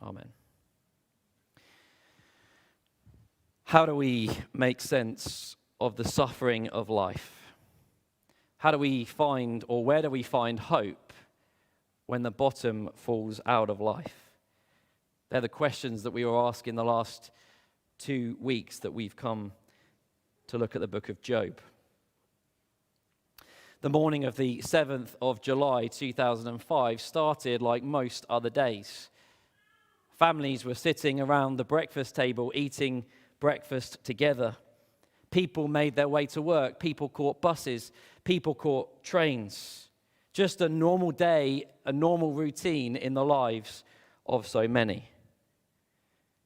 Amen. How do we make sense of the suffering of life? How do we find, or where do we find hope when the bottom falls out of life? They're the questions that we were asking the last 2 weeks that we've come to look at the book of Job. The morning of the 7th of July 2005 started like most other days. Families were sitting around the breakfast table eating breakfast together. People made their way to work. People caught buses. People caught trains. Just a normal day, a normal routine in the lives of so many.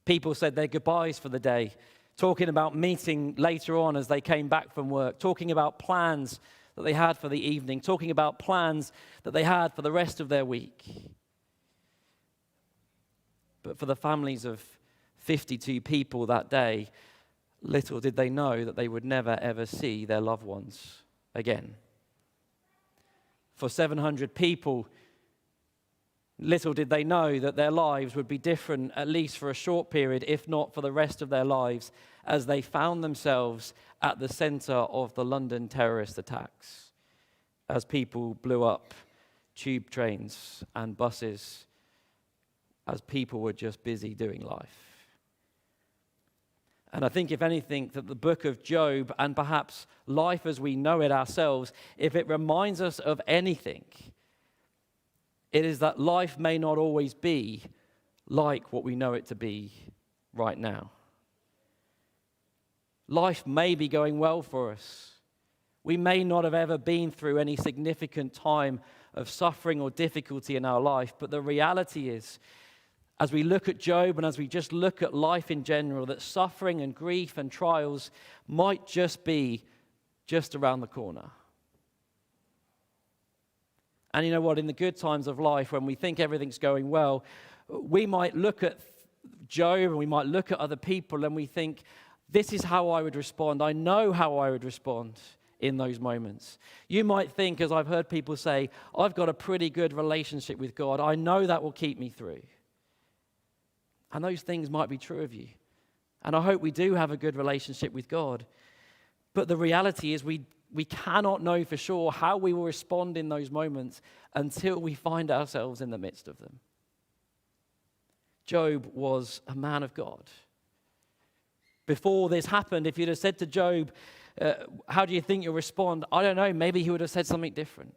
People said their goodbyes for the day, talking about meeting later on as they came back from work, talking about plans that they had for the evening, talking about plans that they had for the rest of their week. But for the families of 52 people that day, little did they know that they would never ever see their loved ones again. For 700 people, little did they know that their lives would be different, at least for a short period, if not for the rest of their lives, as they found themselves at the center of the London terrorist attacks, as people blew up tube trains and buses, as people were just busy doing life. And I think, if anything, that the book of Job, and perhaps life as we know it ourselves, if it reminds us of anything, it is that life may not always be like what we know it to be right now. Life may be going well for us. We may not have ever been through any significant time of suffering or difficulty in our life, but the reality is, as we look at Job and as we just look at life in general, that suffering and grief and trials might just be just around the corner. And you know what? In the good times of life, when we think everything's going well, we might look at Job and we might look at other people and we think, this is how I would respond. I know how I would respond in those moments. You might think, as I've heard people say, I've got a pretty good relationship with God. I know that will keep me through. And those things might be true of you. And I hope we do have a good relationship with God. But the reality is we cannot know for sure how we will respond in those moments until we find ourselves in the midst of them. Job was a man of God. Before this happened, if you'd have said to Job, how do you think you'll respond? I don't know, maybe he would have said something different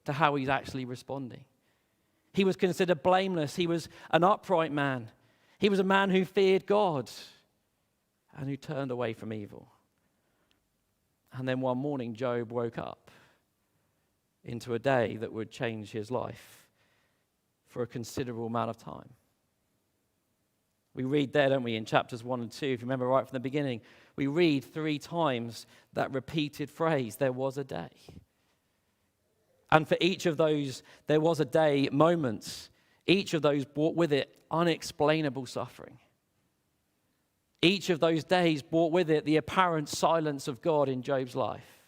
to how he's actually responding. He was considered blameless. He was an upright man. He was a man who feared God and who turned away from evil. And then one morning, Job woke up into a day that would change his life for a considerable amount of time. We read there, don't we, in chapters 1 and 2, if you remember right from the beginning, we read 3 times that repeated phrase, there was a day. And for each of those, there was a day moments, each of those brought with it unexplainable suffering. Each of those days brought with it the apparent silence of God in Job's life.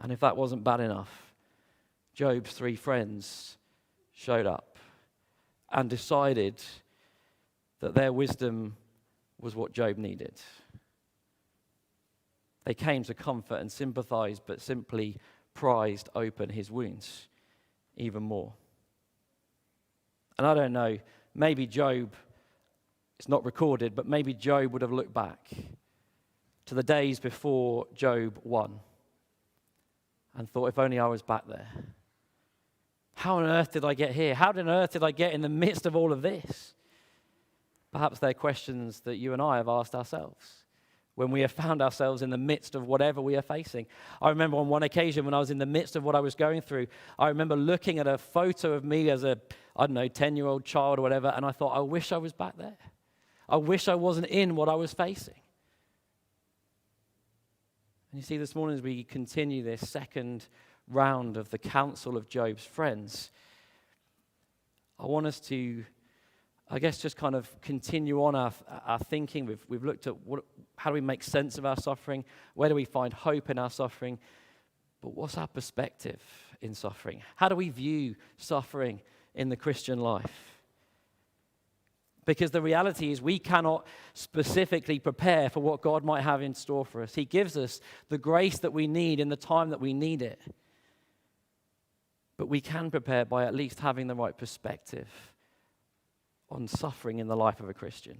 And if that wasn't bad enough, Job's 3 friends showed up and decided that their wisdom was what Job needed. They came to comfort and sympathize, but simply prized open his wounds even more. And I don't know, maybe Job, it's not recorded, but maybe Job would have looked back to the days before Job 1 and thought, if only I was back there. How on earth did I get here? How on earth did I get in the midst of all of this? Perhaps they're questions that you and I have asked ourselves when we have found ourselves in the midst of whatever we are facing. I remember on one occasion when I was in the midst of what I was going through, I remember looking at a photo of me as a, 10-year-old child or whatever, and I thought, I wish I was back there. I wish I wasn't in what I was facing. And you see, this morning as we continue this second round of the counsel of Job's friends, I want us to, just kind of continue on our thinking. We've looked at how do we make sense of our suffering? Where do we find hope in our suffering? But what's our perspective in suffering? How do we view suffering in the Christian life? Because the reality is we cannot specifically prepare for what God might have in store for us. He gives us the grace that we need in the time that we need it. But we can prepare by at least having the right perspective on suffering in the life of a Christian.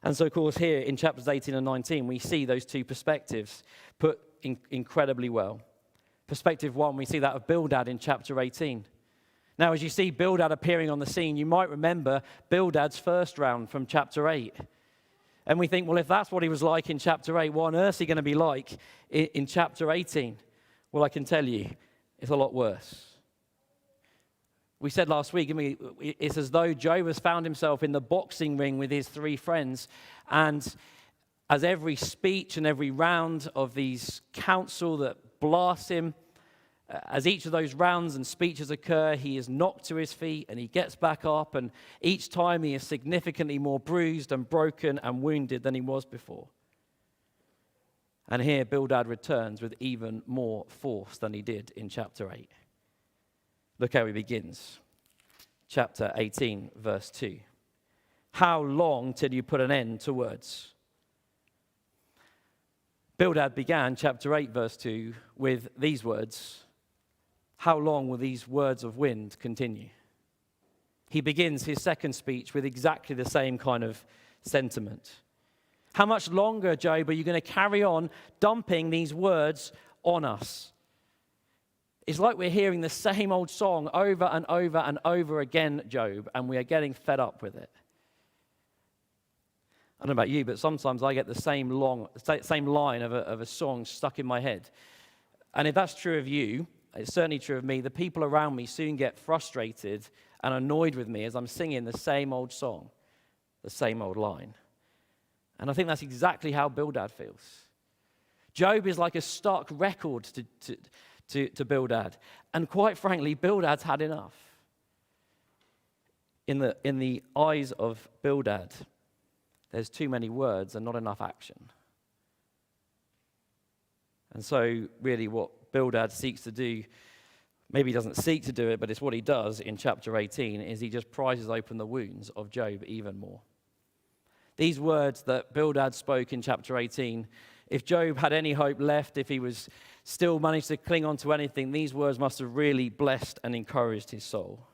And so, of course, here in chapters 18 and 19, we see those two perspectives put incredibly well. Perspective one, we see that of Bildad in chapter 18. Now, as you see Bildad appearing on the scene, you might remember Bildad's first round from chapter 8. And we think, well, if that's what he was like in chapter 8, what on earth is he going to be like in chapter 18? Well, I can tell you, it's a lot worse. We said last week, it's as though Job has found himself in the boxing ring with his three friends. And as every speech and every round of these counsel that blasts him, as each of those rounds and speeches occur, he is knocked to his feet and he gets back up. And each time he is significantly more bruised and broken and wounded than he was before. And here Bildad returns with even more force than he did in chapter 8. Look how he begins. Chapter 18, verse 2. How long till you put an end to words? Bildad began chapter 8, verse 2, with these words. How long will these words of wind continue? He begins his second speech with exactly the same kind of sentiment. How much longer, Job, are you going to carry on dumping these words on us? It's like we're hearing the same old song over and over and over again, Job, and we are getting fed up with it. I don't know about you, but sometimes I get the same line of a song stuck in my head. And if that's true of you, it's certainly true of me, the people around me soon get frustrated and annoyed with me as I'm singing the same old song, the same old line. And I think that's exactly how Bildad feels. Job is like a stark record to Bildad. And quite frankly, Bildad's had enough. In the eyes of Bildad, there's too many words and not enough action. And so really what Bildad seeks to do, maybe he doesn't seek to do it, but it's what he does in chapter 18, is he just prizes open the wounds of Job even more. These words that Bildad spoke in chapter 18, if Job had any hope left, if he was still managed to cling on to anything, these words must have really blessed and encouraged his soul.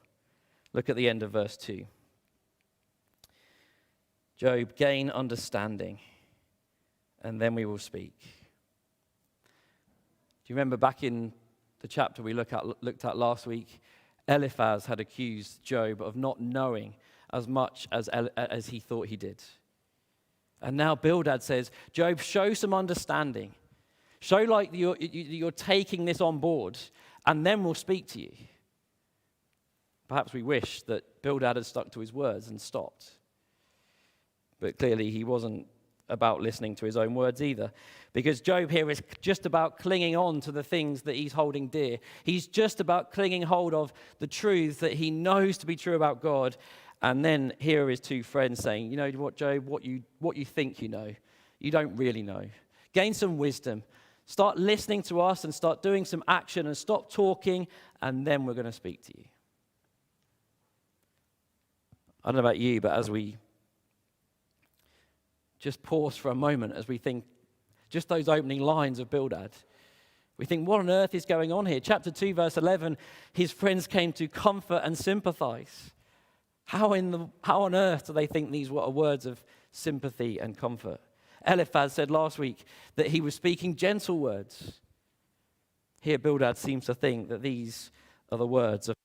Look at the end of verse 2. Job, gain understanding, and then we will speak. Do you remember back in the chapter we looked at last week, Eliphaz had accused Job of not knowing as much as he thought he did. And now Bildad says, Job, show some understanding. Show like you're taking this on board, and then we'll speak to you. Perhaps we wish that Bildad had stuck to his words and stopped. But clearly he wasn't about listening to his own words either. Because Job here is just about clinging on to the things that he's holding dear. He's just about clinging hold of the truths that he knows to be true about God. And then here are his two friends saying, you know what, Job, what you think you know, you don't really know. Gain some wisdom. Start listening to us and start doing some action and stop talking, and then we're going to speak to you. I don't know about you, but as we just pause for a moment, as we think just those opening lines of Bildad, we think, what on earth is going on here? Chapter 2, verse 11, his friends came to comfort and sympathize. How on earth do they think these are words of sympathy and comfort? Eliphaz said last week that he was speaking gentle words. Here Bildad seems to think that these are the words of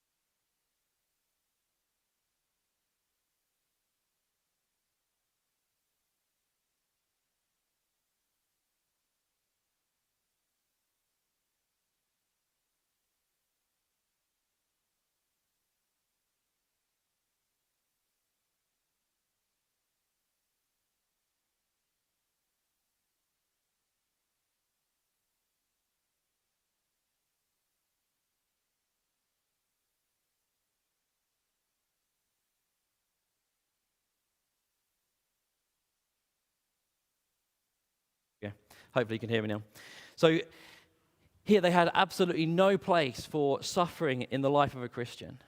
hopefully you can hear me now. So here they had absolutely no place for suffering in the life of a Christian.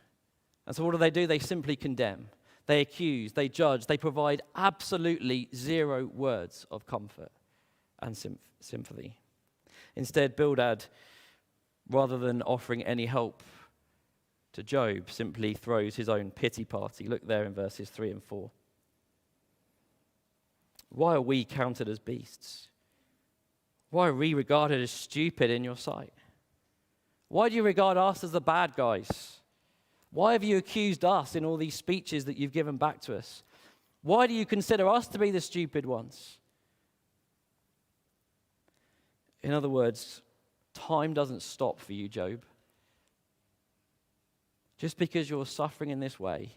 And so what do? They simply condemn. They accuse, they judge, they provide absolutely zero words of comfort and sympathy. Instead, Bildad, rather than offering any help to Job, simply throws his own pity party. Look there in verses 3 and 4. Why are we counted as beasts? Why are we regarded as stupid in your sight? Why do you regard us as the bad guys? Why have you accused us in all these speeches that you've given back to us? Why do you consider us to be the stupid ones? In other words, time doesn't stop for you, Job. Just because you're suffering in this way,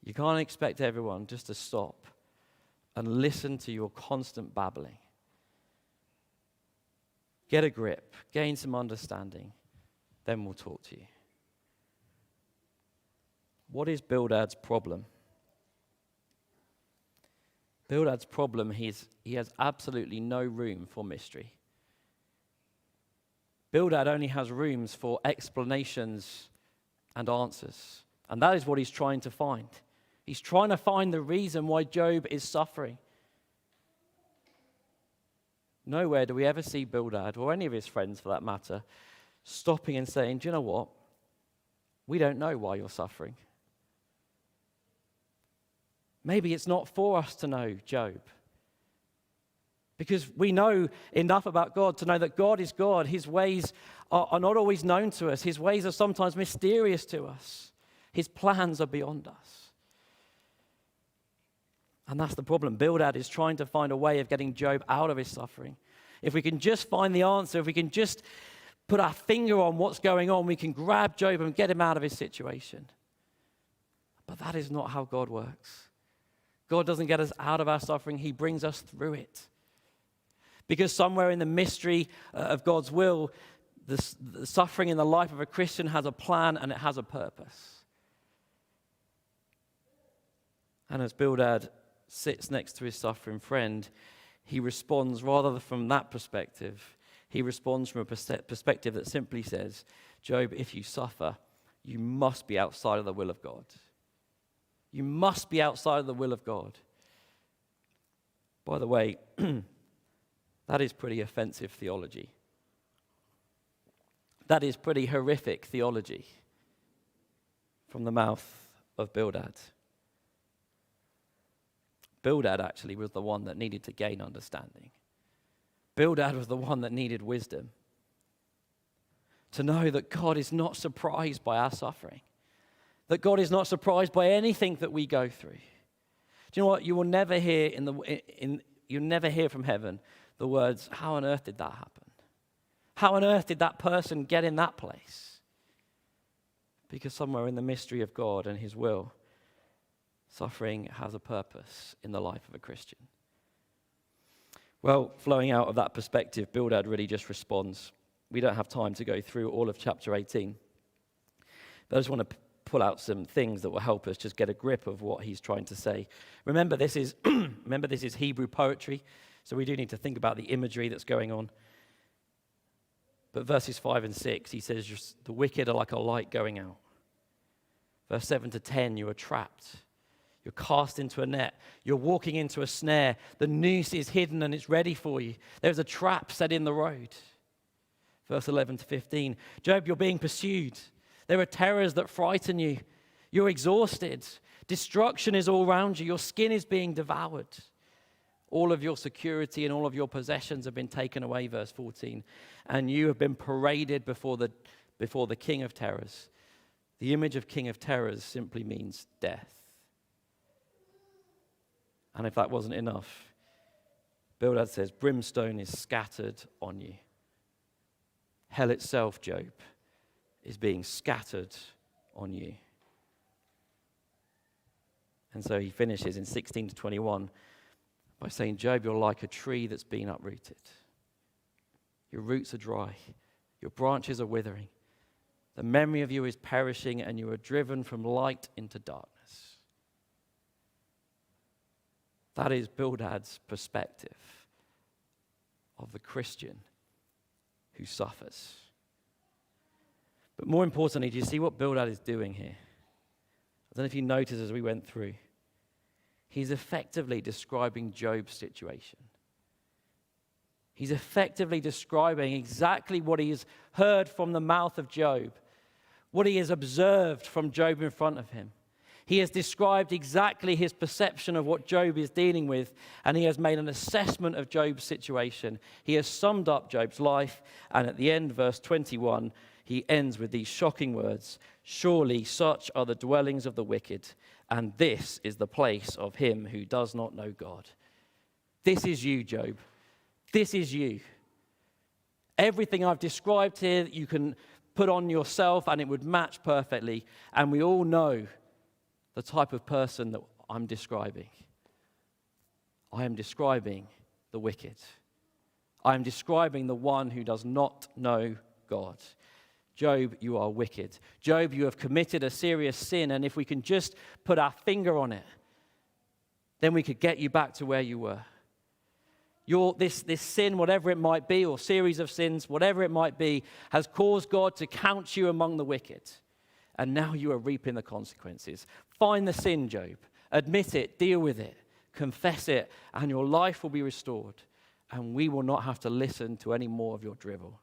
you can't expect everyone just to stop and listen to your constant babbling. Get a grip, gain some understanding, then we'll talk to you. What is Bildad's problem? Bildad's problem, he has absolutely no room for mystery. Bildad only has rooms for explanations and answers. And that is what he's trying to find. He's trying to find the reason why Job is suffering. Nowhere do we ever see Bildad, or any of his friends for that matter, stopping and saying, do you know what? We don't know why you're suffering. Maybe it's not for us to know, Job. Because we know enough about God to know that God is God. His ways are not always known to us. His ways are sometimes mysterious to us. His plans are beyond us. And that's the problem. Bildad is trying to find a way of getting Job out of his suffering. If we can just find the answer, if we can just put our finger on what's going on, we can grab Job and get him out of his situation. But that is not how God works. God doesn't get us out of our suffering. He brings us through it. Because somewhere in the mystery of God's will, the suffering in the life of a Christian has a plan and it has a purpose. And as Bildad sits next to his suffering friend, he responds rather from that perspective. He responds from a perspective that simply says, Job, if you suffer, you must be outside of the will of God. You must be outside of the will of God. By the way, that is pretty offensive theology. That is pretty horrific theology from the mouth of Bildad. Bildad actually was the one that needed to gain understanding. Bildad was the one that needed wisdom. To know that God is not surprised by our suffering. That God is not surprised by anything that we go through. Do you know what? You will never hear you'll never hear from heaven the words, how on earth did that happen? How on earth did that person get in that place? Because somewhere in the mystery of God and his will, suffering has a purpose in the life of a Christian. Well, flowing out of that perspective, Bildad really just responds. We don't have time to go through all of chapter 18. But I just want to pull out some things that will help us just get a grip of what he's trying to say. Remember, this is Hebrew poetry, so we do need to think about the imagery that's going on. But verses 5 and 6, he says, the wicked are like a light going out. Verse 7 to 10, you are trapped. You're cast into a net. You're walking into a snare. The noose is hidden and it's ready for you. There's a trap set in the road. Verse 11 to 15, Job, you're being pursued. There are terrors that frighten you. You're exhausted. Destruction is all around you. Your skin is being devoured. All of your security and all of your possessions have been taken away, verse 14. And you have been paraded before the King of Terrors. The image of King of Terrors simply means death. And if that wasn't enough, Bildad says, brimstone is scattered on you. Hell itself, Job, is being scattered on you. And so he finishes in 16 to 21 by saying, Job, you're like a tree that's been uprooted. Your roots are dry. Your branches are withering. The memory of you is perishing, and you are driven from light into darkness. That is Bildad's perspective of the Christian who suffers. But more importantly, do you see what Bildad is doing here? don't know if you noticed as we went through, he's effectively describing Job's situation. He's effectively describing exactly what he has heard from the mouth of Job, what he has observed from Job in front of him. He has described exactly his perception of what Job is dealing with, and he has made an assessment of Job's situation. He has summed up Job's life, and at the end, verse 21, he ends with these shocking words, "Surely such are the dwellings of the wicked, and this is the place of him who does not know God." This is you, Job. This is you. Everything I've described here, you can put on yourself, and it would match perfectly, and we all know the type of person that I'm describing. I am describing the wicked. I am describing the one who does not know God. Job, you are wicked. Job, you have committed a serious sin, and if we can just put our finger on it, then we could get you back to where you were. This sin, whatever it might be, or series of sins, whatever it might be, has caused God to count you among the wicked. And now you are reaping the consequences. Find the sin, Job. Admit it, deal with it, confess it, and your life will be restored. And we will not have to listen to any more of your drivel.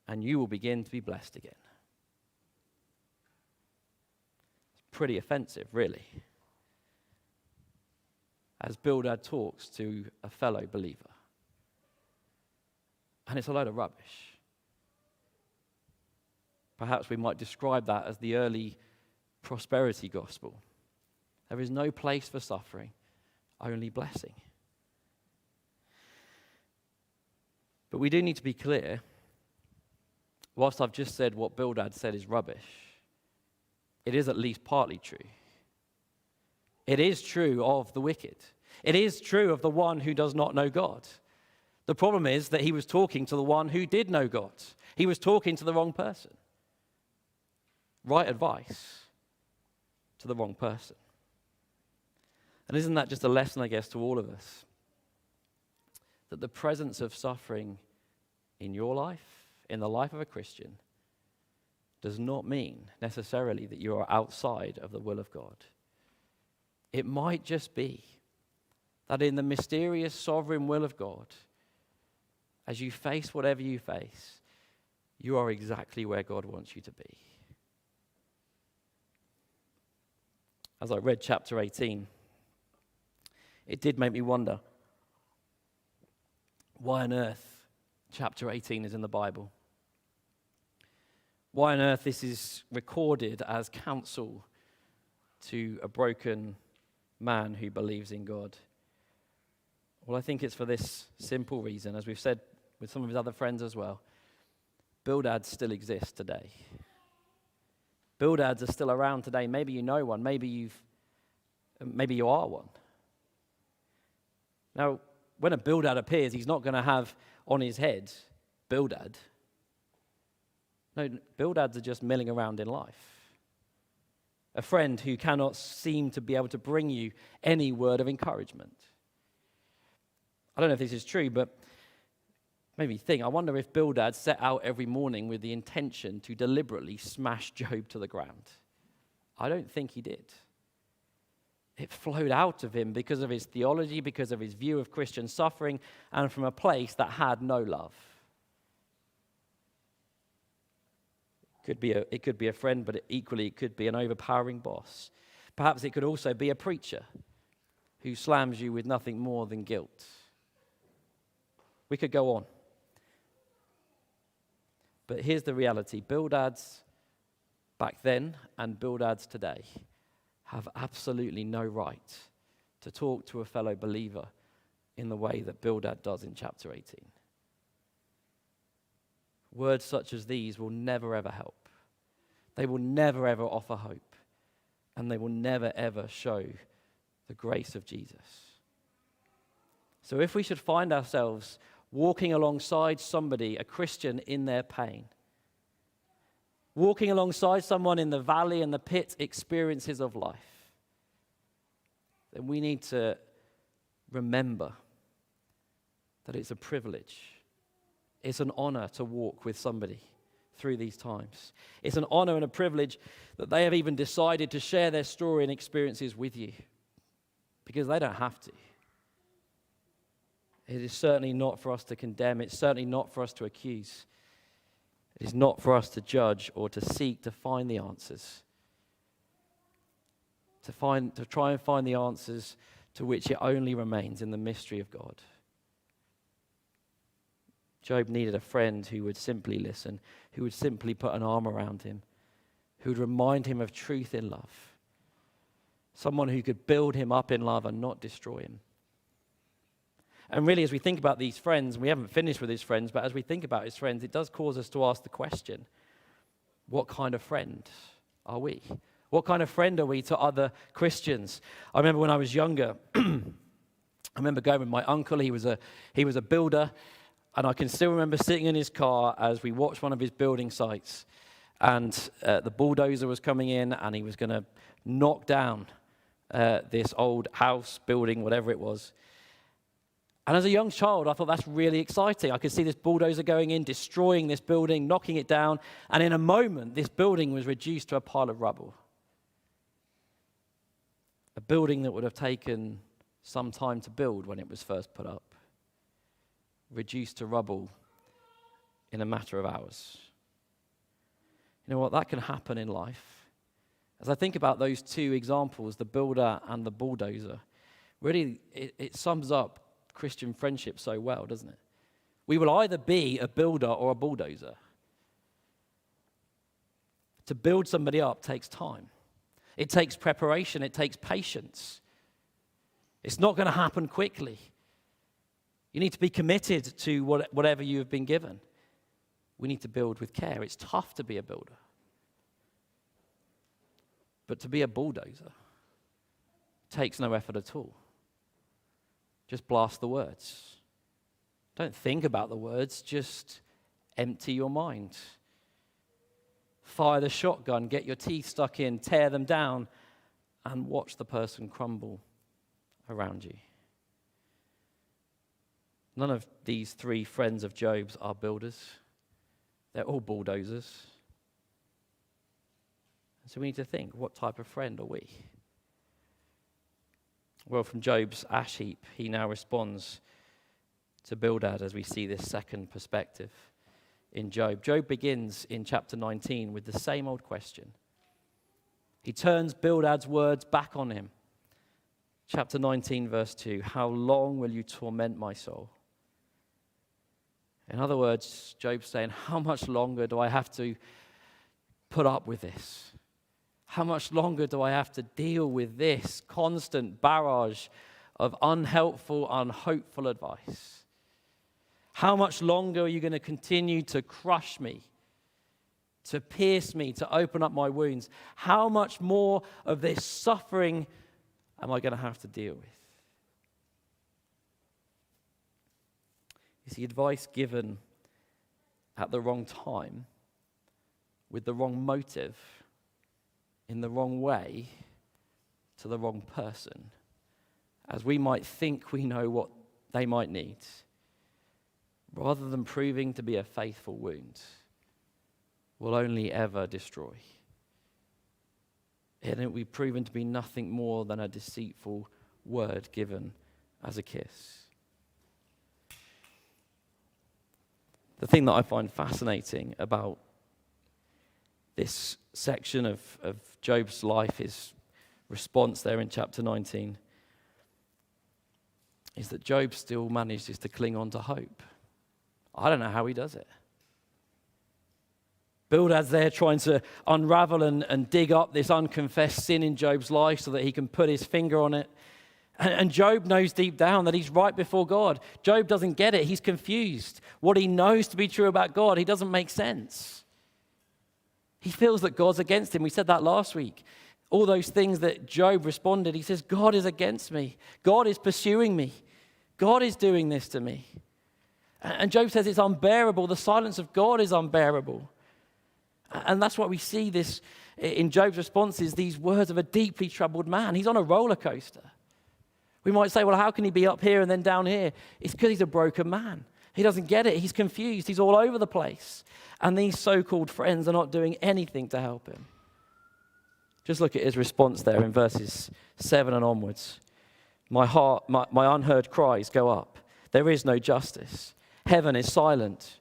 And you will begin to be blessed again. It's pretty offensive, really, as Bildad talks to a fellow believer. And it's a load of rubbish. Perhaps we might describe that as the early prosperity gospel. There is no place for suffering, only blessing. But we do need to be clear, whilst I've just said what Bildad said is rubbish, it is at least partly true. It is true of the wicked. It is true of the one who does not know God. The problem is that he was talking to the one who did know God. He was talking to the wrong person. Right advice to the wrong person. And isn't that just a lesson, I guess, to all of us? That the presence of suffering in your life, in the life of a Christian, does not mean necessarily that you are outside of the will of God. It might just be that in the mysterious sovereign will of God, as you face whatever you face, you are exactly where God wants you to be. As I read chapter 18, it did make me wonder why on earth chapter 18 is in the Bible. Why on earth this is recorded as counsel to a broken man who believes in God. Well, I think it's for this simple reason, as we've said with some of his other friends as well. Bildads still exist today. Bildads are still around today. Maybe you know one. Maybe you are one. Now, when a Bildad appears, he's not going to have on his head Bildad. No, Bildads are just milling around in life. A friend who cannot seem to be able to bring you any word of encouragement. I don't know if this is true, but made me think, I wonder if Bildad set out every morning with the intention to deliberately smash Job to the ground. I don't think he did. It flowed out of him because of his theology, because of his view of Christian suffering, and from a place that had no love. It could be a friend, but equally it could be an overpowering boss. Perhaps it could also be a preacher who slams you with nothing more than guilt. We could go on. But here's the reality. Bildads back then and Bildads today have absolutely no right to talk to a fellow believer in the way that Bildad does in chapter 18. Words such as these will never ever help. They will never ever offer hope. And they will never ever show the grace of Jesus. So if we should find ourselves walking alongside somebody, a Christian, in their pain, walking alongside someone in the valley and the pit experiences of life, then we need to remember that it's a privilege. It's an honor to walk with somebody through these times. It's an honor and a privilege that they have even decided to share their story and experiences with you, because they don't have to. It is certainly not for us to condemn. It's certainly not for us to accuse. It is not for us to judge or to seek to find the answers. To try and find the answers to which it only remains in the mystery of God. Job needed a friend who would simply listen, who would simply put an arm around him, who would remind him of truth in love. Someone who could build him up in love and not destroy him. And really, as we think about these friends, and we haven't finished with his friends, but as we think about his friends, it does cause us to ask the question, what kind of friend are we? What kind of friend are we to other Christians? I remember when I was younger, I remember going with my uncle. He was a builder, and I can still remember sitting in his car as we watched one of his building sites, and the bulldozer was coming in, and he was going to knock down this old house, building, whatever it was. And as a young child, I thought that's really exciting. I could see this bulldozer going in, destroying this building, knocking it down, and in a moment, this building was reduced to a pile of rubble. A building that would have taken some time to build when it was first put up, reduced to rubble in a matter of hours. You know what? That can happen in life. As I think about those two examples, the builder and the bulldozer, really it sums up Christian friendship so well, doesn't it? We will either be a builder or a bulldozer. To build somebody up takes time. It takes preparation. It takes patience. It's not going to happen quickly. You need to be committed to whatever you have been given. We need to build with care. It's tough to be a builder. But to be a bulldozer takes no effort at all. Just blast the words. Don't think about the words. Just empty your mind. Fire the shotgun, get your teeth stuck in, tear them down, and watch the person crumble around you. None of these three friends of Job's are builders. They're all bulldozers. So we need to think, what type of friend are we? Well, from Job's ash heap, he now responds to Bildad as we see this second perspective in Job. Job begins in chapter 19 with the same old question. He turns Bildad's words back on him. Chapter 19, verse 2, how long will you torment my soul? In other words, Job's saying, how much longer do I have to put up with this? How much longer do I have to deal with this constant barrage of unhelpful, unhopeful advice? How much longer are you going to continue to crush me, to pierce me, to open up my wounds? How much more of this suffering am I going to have to deal with? You see, advice given at the wrong time, with the wrong motive, in the wrong way, to the wrong person, as we might think we know what they might need, rather than proving to be a faithful wound, will only ever destroy. And it will be proven to be nothing more than a deceitful word given as a kiss. The thing that I find fascinating about this section of Job's life, his response there in chapter 19, is that Job still manages to cling on to hope. I don't know how he does it. Bildad's there trying to unravel and dig up this unconfessed sin in Job's life so that he can put his finger on it. And Job knows deep down that he's right before God. Job doesn't get it. He's confused. What he knows to be true about God, he doesn't make sense. He feels that God's against him. We said that last week. All those things that Job responded, he says, God is against me. God is pursuing me. God is doing this to me. And Job says it's unbearable. The silence of God is unbearable. And that's what we see this in Job's responses, these words of a deeply troubled man. He's on a roller coaster. We might say, well, how can he be up here and then down here? It's because he's a broken man. He doesn't get it. He's confused. He's all over the place. And these so-called friends are not doing anything to help him. Just look at his response there in verses 7 and onwards. My heart, my unheard cries go up. There is no justice. Heaven is silent.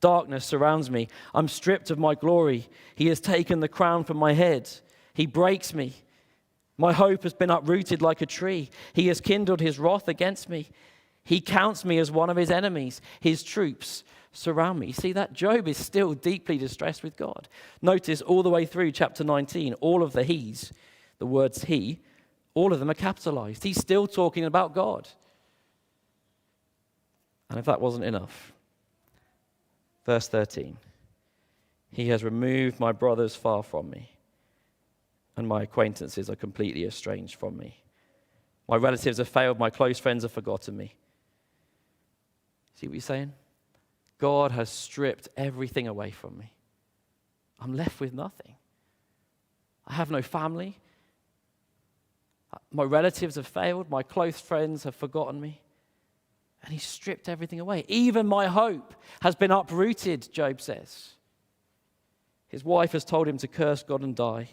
Darkness surrounds me. I'm stripped of my glory. He has taken the crown from my head. He breaks me. My hope has been uprooted like a tree. He has kindled his wrath against me. He counts me as one of his enemies. His troops surround me. You see that? Job is still deeply distressed with God. Notice all the way through chapter 19, all of the he's, the words he, all of them are capitalized. He's still talking about God. And if that wasn't enough, verse 13, he has removed my brothers far from me, and my acquaintances are completely estranged from me. My relatives have failed, my close friends have forgotten me. See what he's saying? God has stripped everything away from me. I'm left with nothing. I have no family. My relatives have failed, my close friends have forgotten me. And he stripped everything away. Even my hope has been uprooted, Job says. His wife has told him to curse God and die.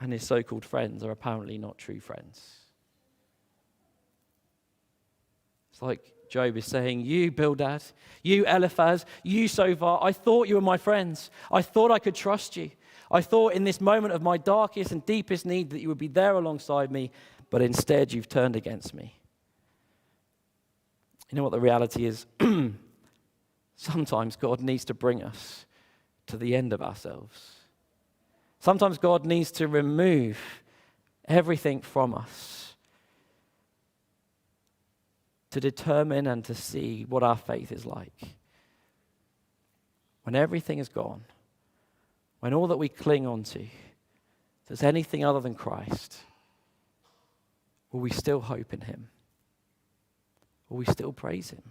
And his so-called friends are apparently not true friends. It's like Job is saying, you Bildad, you Eliphaz, you Zophar, I thought you were my friends. I thought I could trust you. I thought in this moment of my darkest and deepest need that you would be there alongside me, but instead you've turned against me. You know what the reality is? Sometimes God needs to bring us to the end of ourselves. Sometimes God needs to remove everything from us to determine and to see what our faith is like. When everything is gone, when all that we cling on to is anything other than Christ, will we still hope in him? Will we still praise him?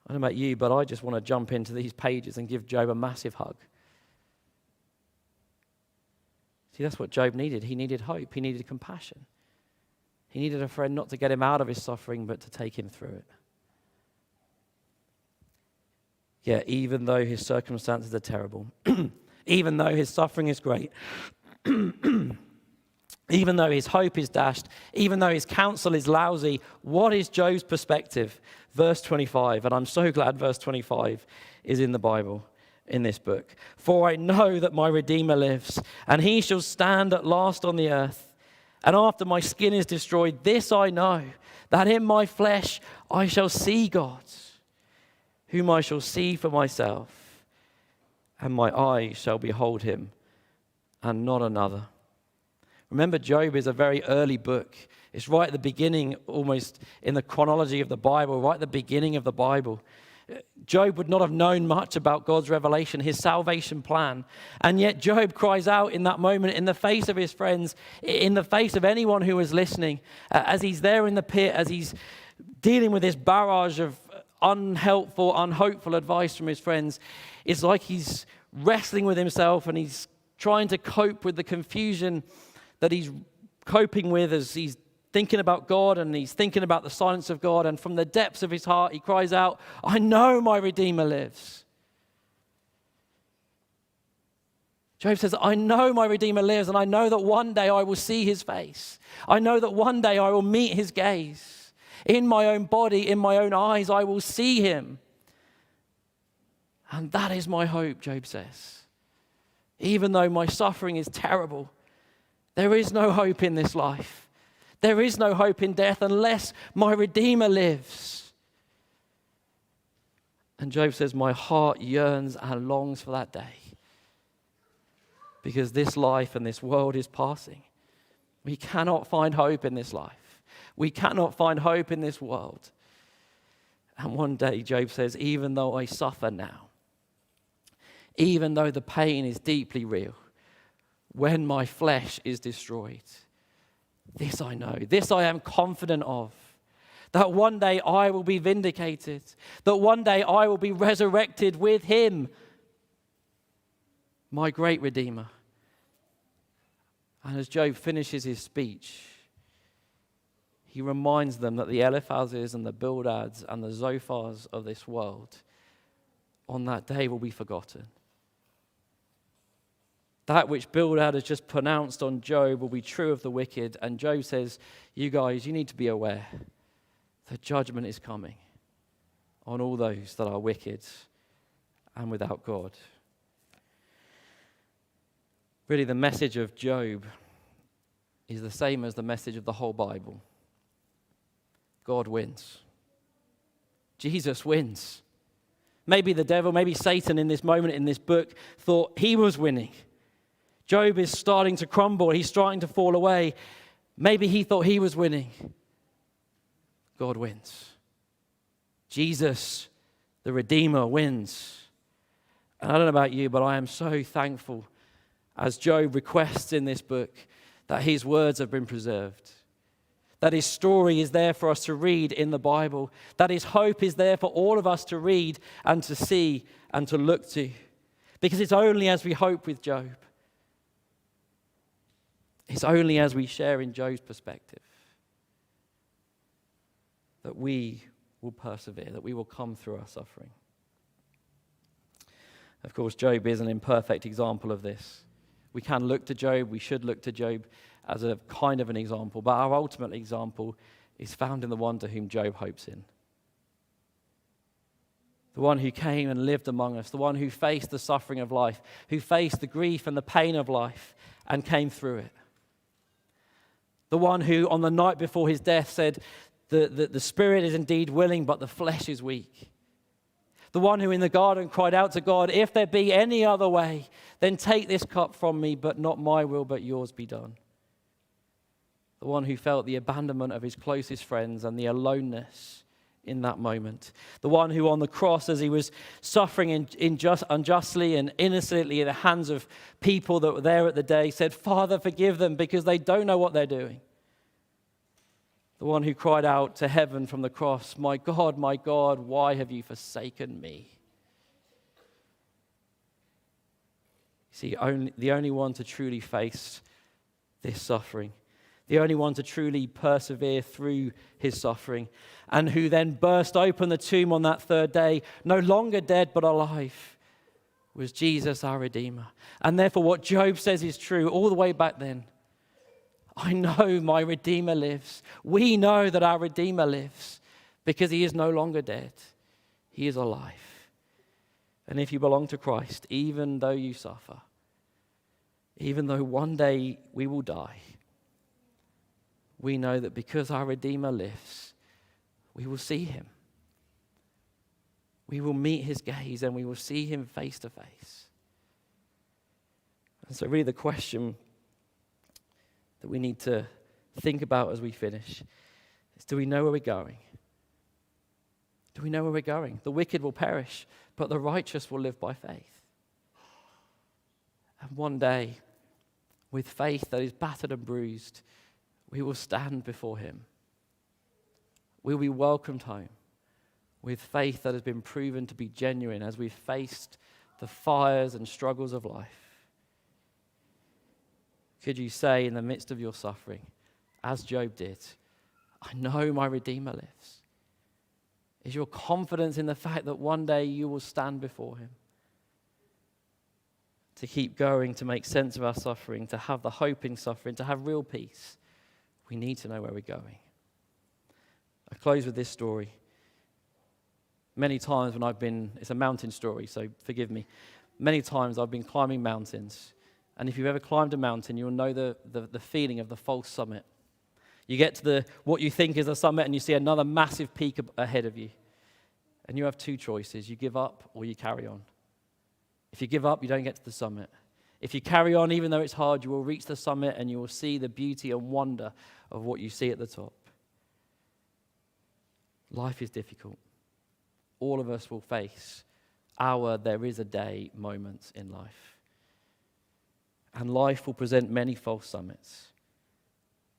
I don't know about you, but I just want to jump into these pages and give Job a massive hug. See, that's what Job needed. He needed hope. He needed compassion. He needed a friend not to get him out of his suffering, but to take him through it. Yeah, even though his circumstances are terrible, even though his suffering is great, even though his hope is dashed, even though his counsel is lousy, what is Job's perspective? Verse 25, and I'm so glad verse 25 is in the Bible, in this book. For I know that my Redeemer lives, and he shall stand at last on the earth. And after my skin is destroyed, this I know, that in my flesh I shall see God, whom I shall see for myself, and my eyes shall behold him, and not another. Remember, Job is a very early book. It's right at the beginning, almost in the chronology of the Bible, right at the beginning of the Bible. Job would not have known much about God's revelation, his salvation plan. And yet Job cries out in that moment in the face of his friends, in the face of anyone who is listening, as he's there in the pit, as he's dealing with this barrage of unhelpful, unhopeful advice from his friends. It's like he's wrestling with himself and he's trying to cope with the confusion that he's coping with as he's thinking about God and he's thinking about the silence of God. And from the depths of his heart, he cries out, I know my Redeemer lives. Job says, I know my Redeemer lives, and I know that one day I will see his face. I know that one day I will meet his gaze. In my own body, in my own eyes, I will see him. And that is my hope, Job says. Even though my suffering is terrible, there is no hope in this life. There is no hope in death unless my Redeemer lives. And Job says, my heart yearns and longs for that day. Because this life and this world is passing. We cannot find hope in this life. We cannot find hope in this world. And one day, Job says, even though I suffer now, even though the pain is deeply real, when my flesh is destroyed, this I know, this I am confident of, that one day I will be vindicated, that one day I will be resurrected with him, my great Redeemer. And as Job finishes his speech, he reminds them that the Eliphazes and the Bildads and the Zophars of this world on that day will be forgotten. That which Bildad has just pronounced on Job will be true of the wicked. And Job says, you guys, you need to be aware that judgment is coming on all those that are wicked and without God. Really, the message of Job is the same as the message of the whole Bible. God wins. Jesus wins. Maybe the devil, maybe Satan in this moment in this book thought he was winning. Job is starting to crumble. He's starting to fall away. Maybe he thought he was winning. God wins. Jesus, the Redeemer, wins. And I don't know about you, but I am so thankful, as Job requests in this book, that his words have been preserved. That his story is there for us to read in the Bible. That his hope is there for all of us to read and to see and to look to. Because it's only as we hope with Job, it's only as we share in Job's perspective that we will persevere, that we will come through our suffering. Of course, Job is an imperfect example of this. We can look to Job, we should look to Job as a kind of an example, but our ultimate example is found in the one to whom Job hopes in. The one who came and lived among us, the one who faced the suffering of life, who faced the grief and the pain of life and came through it. The one who on the night before his death said, the spirit is indeed willing, but the flesh is weak. The one who in the garden cried out to God, if there be any other way, then take this cup from me, but not my will, but yours be done. The one who felt the abandonment of his closest friends and the aloneness in that moment. The one who on the cross, as he was suffering unjustly and innocently in the hands of people that were there at the day, said, Father, forgive them because they don't know what they're doing. The one who cried out to heaven from the cross, my God, why have you forsaken me? See, the only one to truly face this suffering, the only one to truly persevere through his suffering, and who then burst open the tomb on that third day, no longer dead but alive, was Jesus our Redeemer. And therefore what Job says is true all the way back then. I know my Redeemer lives. We know that our Redeemer lives because he is no longer dead. He is alive. And if you belong to Christ, even though you suffer, even though one day we will die, we know that because our Redeemer lives, we will see him. We will meet his gaze and we will see him face to face. And so really the question that we need to think about as we finish is, do we know where we're going? Do we know where we're going? The wicked will perish, but the righteous will live by faith. And one day, with faith that is battered and bruised, we will stand before him. We will be welcomed home with faith that has been proven to be genuine as we've faced the fires and struggles of life. Could you say in the midst of your suffering, as Job did, I know my Redeemer lives? Is your confidence in the fact that one day you will stand before him? To keep going, to make sense of our suffering, to have the hope in suffering, to have real peace, we need to know where we're going. I close with this story. Many times when it's a mountain story, so forgive me. Many times I've been climbing mountains. And if you've ever climbed a mountain, you'll know the feeling of the false summit. You get to what you think is a summit and you see another massive peak ahead of you. And you have two choices. You give up or you carry on. If you give up, you don't get to the summit. If you carry on, even though it's hard, you will reach the summit and you will see the beauty and wonder of what you see at the top. Life is difficult. All of us will face there is a day moments in life. And life will present many false summits.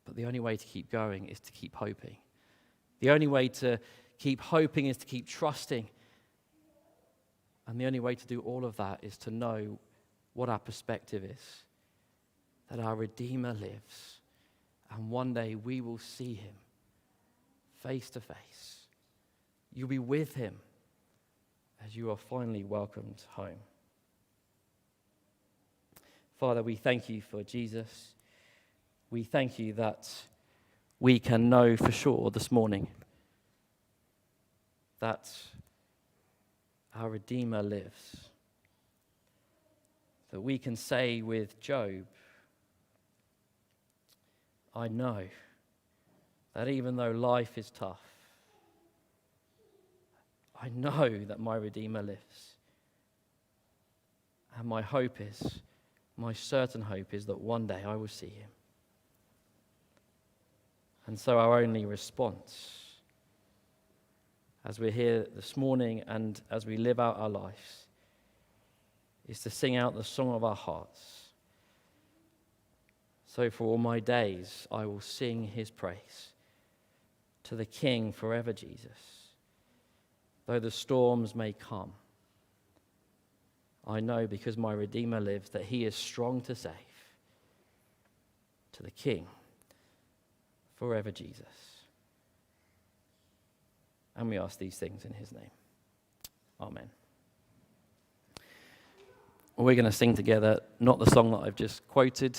But the only way to keep going is to keep hoping. The only way to keep hoping is to keep trusting. And the only way to do all of that is to know what our perspective is. That our Redeemer lives. And one day we will see him face to face. You'll be with him as you are finally welcomed home. Father, we thank you for Jesus. We thank you that we can know for sure this morning that our Redeemer lives. That we can say with Job, I know that even though life is tough, I know that my Redeemer lives. And my certain hope is that one day I will see him. And so our only response as we're here this morning and as we live out our lives is to sing out the song of our hearts. So for all my days I will sing his praise to the King forever, Jesus. Though the storms may come, I know because my Redeemer lives that he is strong to save. To the King forever, Jesus. And we ask these things in his name. Amen. We're going to sing together, not the song that I've just quoted,